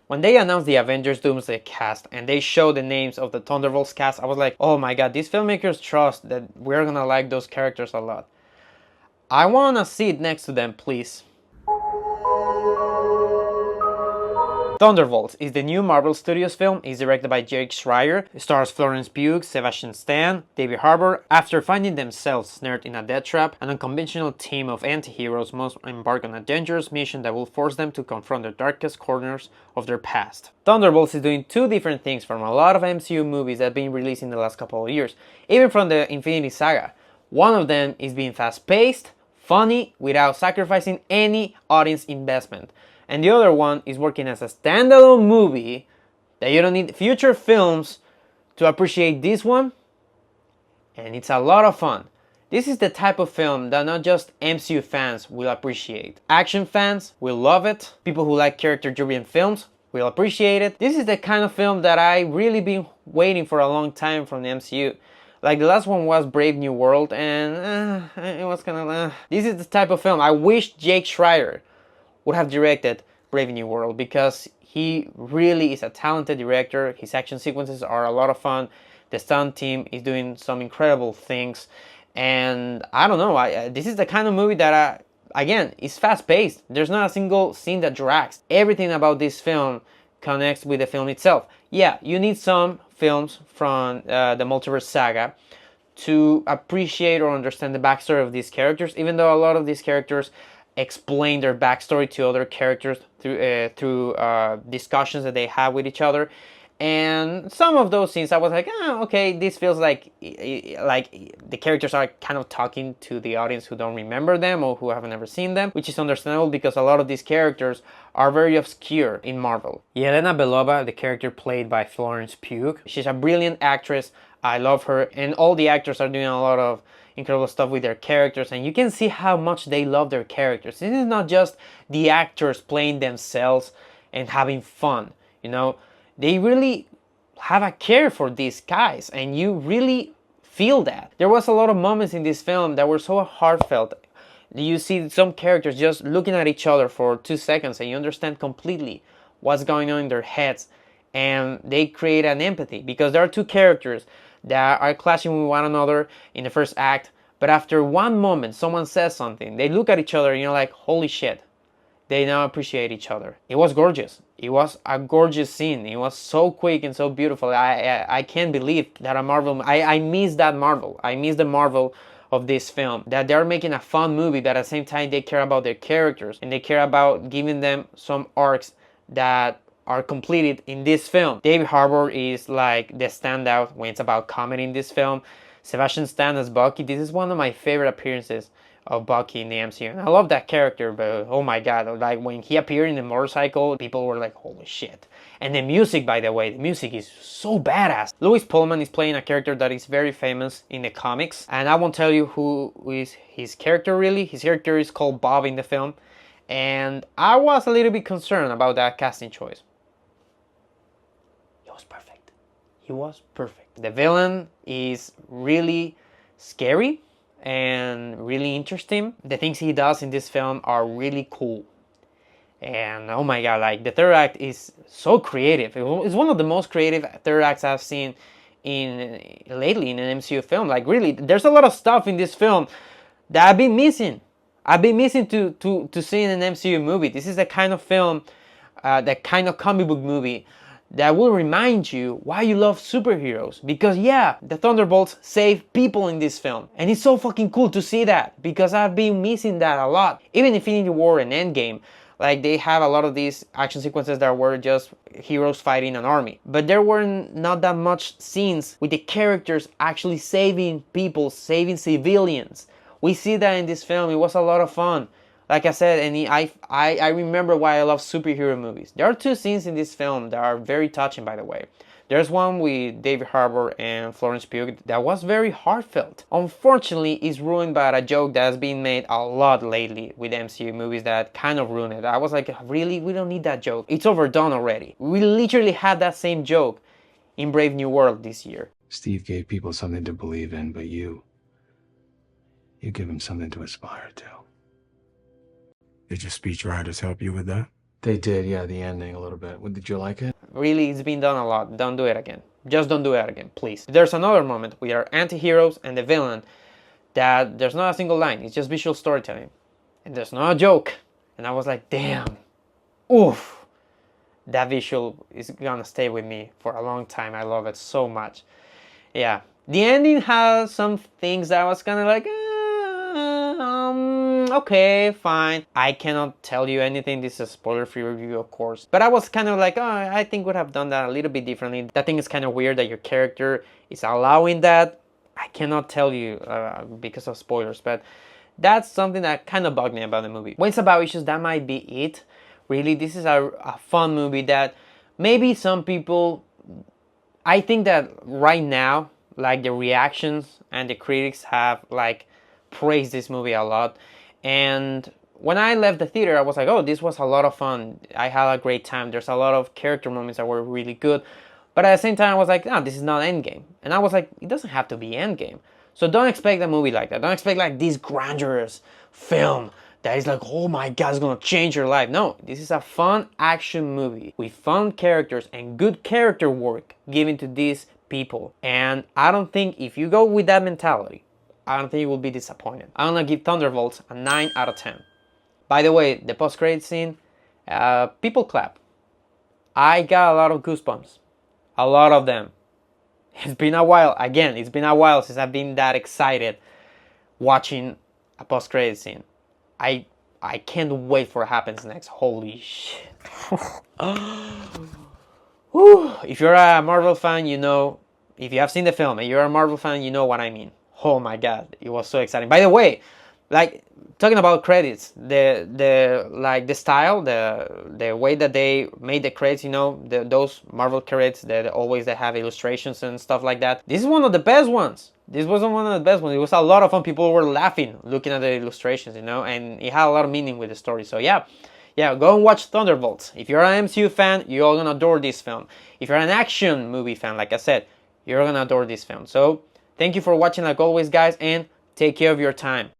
When they announced the Avengers Doomsday cast and they showed the names of the Thunderbolts cast, I was like, oh my god, these filmmakers trust that we're gonna like those characters a lot. I wanna see it next to them, please. Thunderbolts is the new Marvel Studios film. It's directed by Schreier. It stars Florence, Pugh, Sebastian, David Harbour. After finding themselves snared in a death trap, an unconventional team of anti-heroes must embark on a dangerous mission that will force them to confront the darkest corners of their past. Thunderbolts is doing two different things from a lot of MCU movies that have been released in the last couple of years, even from the Infinity Saga. One of them is being fast-paced, funny, without sacrificing any audience investment. And the other one is working as a standalone movie that you don't need future films to appreciate this one. And it's a lot of fun. This is the type of film that not just MCU fans will appreciate. Action fans will love it. People who like character-driven films will appreciate it. This is the kind of film that I really been waiting for a long time from the MCU. Like the last one was Brave New World and it was kind of... This is the type of film I wish Jake Schreier would have directed Brave New World, because he really is a talented director. His action sequences are a lot of fun. The stunt team is doing some incredible things, and I don't know, this is the kind of movie that again, is fast-paced. There's not a single scene that drags. Everything about this film connects with the film itself. Yeah, you need some films from the Multiverse Saga to appreciate or understand the backstory of these characters, even though a lot of these characters explain their backstory to other characters through discussions that they have with each other. And some of those scenes I was like, okay, this feels like the characters are kind of talking to the audience who don't remember them or who haven't ever seen them, which is understandable because a lot of these characters are very obscure in Marvel. Yelena Belova, the character played by Florence Pugh, she's a brilliant actress. I love her, and all the actors are doing a lot of incredible stuff with their characters, and you can see how much they love their characters. This is not just the actors playing themselves and having fun, you know. They really have a care for these guys, and you really feel that. There was a lot of moments in this film that were so heartfelt. You see some characters just looking at each other for 2 seconds and you understand completely what's going on in their heads, and they create an empathy because there are two characters that are clashing with one another in the first act, but after one moment someone says something, they look at each other and you're like, holy shit, they now appreciate each other. It was gorgeous. It was a gorgeous scene. It was so quick and so beautiful. I can't believe that a Marvel... I miss that Marvel. I miss the Marvel of this film. That they're making a fun movie, but at the same time they care about their characters and they care about giving them some arcs that are completed in this film. David Harbour is like the standout when it's about comedy in this film. Sebastian Stan as Bucky. This is one of my favorite appearances of Bucky in the MCU. And I love that character, but oh my god, like when he appeared in the motorcycle, people were like, holy shit. And the music, by the way, the music is so badass. Louis Pullman is playing a character that is very famous in the comics, and I won't tell you who is his character really. His character is called Bob in the film, and I was a little bit concerned about that casting choice. He was perfect. He was perfect. The villain is really scary and really interesting. The things he does in this film are really cool. And oh my god, like the third act is so creative. It's one of the most creative third acts I've seen lately in an MCU film. Like really, there's a lot of stuff in this film that I've been missing. I've been missing to see in an MCU movie. This is the kind of film, the kind of comic book movie that will remind you why you love superheroes. Because yeah, the Thunderbolts save people in this film. And it's so fucking cool to see that, because I've been missing that a lot. Even Infinity War and Endgame, like they have a lot of these action sequences that were just heroes fighting an army. But there were not that much scenes with the characters actually saving people, saving civilians. We see that in this film. It was a lot of fun. Like I said, and I remember why I love superhero movies. There are two scenes in this film that are very touching, by the way. There's one with David Harbour and Florence Pugh that was very heartfelt. Unfortunately, it's ruined by a joke that has been made a lot lately with MCU movies that kind of ruined it. I was like, really? We don't need that joke. It's overdone already. We literally had that same joke in Brave New World this year. Steve gave people something to believe in, but you give them something to aspire to. Did your speechwriters help you with that? They did, yeah, the ending a little bit. Did you like it? Really, it's been done a lot. Don't do it again. Just don't do it again, please. There's another moment with our anti-heroes and the villain that there's not a single line. It's just visual storytelling. And there's not a joke. And I was like, damn. Oof. That visual is gonna stay with me for a long time. I love it so much. Yeah. The ending has some things that I was kind of like, okay, fine. I cannot tell you anything. This is a spoiler-free review, of course. But I was kind of like, oh, I think would have done that a little bit differently. That thing is kind of weird that your character is allowing that. I cannot tell you because of spoilers, but that's something that kind of bugged me about the movie. When it's about issues, that might be it. Really, this is a fun movie that maybe some people... I think that right now, like the reactions and the critics have like praised this movie a lot. And when I left the theater, I was like, oh, this was a lot of fun. I had a great time. There's a lot of character moments that were really good. But at the same time, I was like, no, this is not Endgame. And I was like, it doesn't have to be Endgame. So don't expect a movie like that. Don't expect like this grandiose film that is like, oh my god, it's gonna change your life. No, this is a fun action movie with fun characters and good character work given to these people. And I don't think if you go with that mentality, I don't think you will be disappointed. I'm gonna give Thunderbolts a 9 out of 10. By the way, the post-credit scene, people clap. I got a lot of goosebumps. A lot of them. It's been a while. Again, it's been a while since I've been that excited watching a post-credit scene. I can't wait for what happens next. Holy shit. If you're a Marvel fan, you know, if you have seen the film and you're a Marvel fan, you know what I mean. Oh my god, it was so exciting. By the way, like talking about credits, the style, the way that they made the credits, you know, those Marvel credits that always they have illustrations and stuff like that. This is one of the best ones. This wasn't one of the best ones. It was a lot of fun. People were laughing looking at the illustrations, you know, and it had a lot of meaning with the story. So yeah, go and watch Thunderbolts. If you're an MCU fan, you're gonna adore this film. If you're an action movie fan, like I said, you're gonna adore this film. So thank you for watching like always, guys, and take care of your time.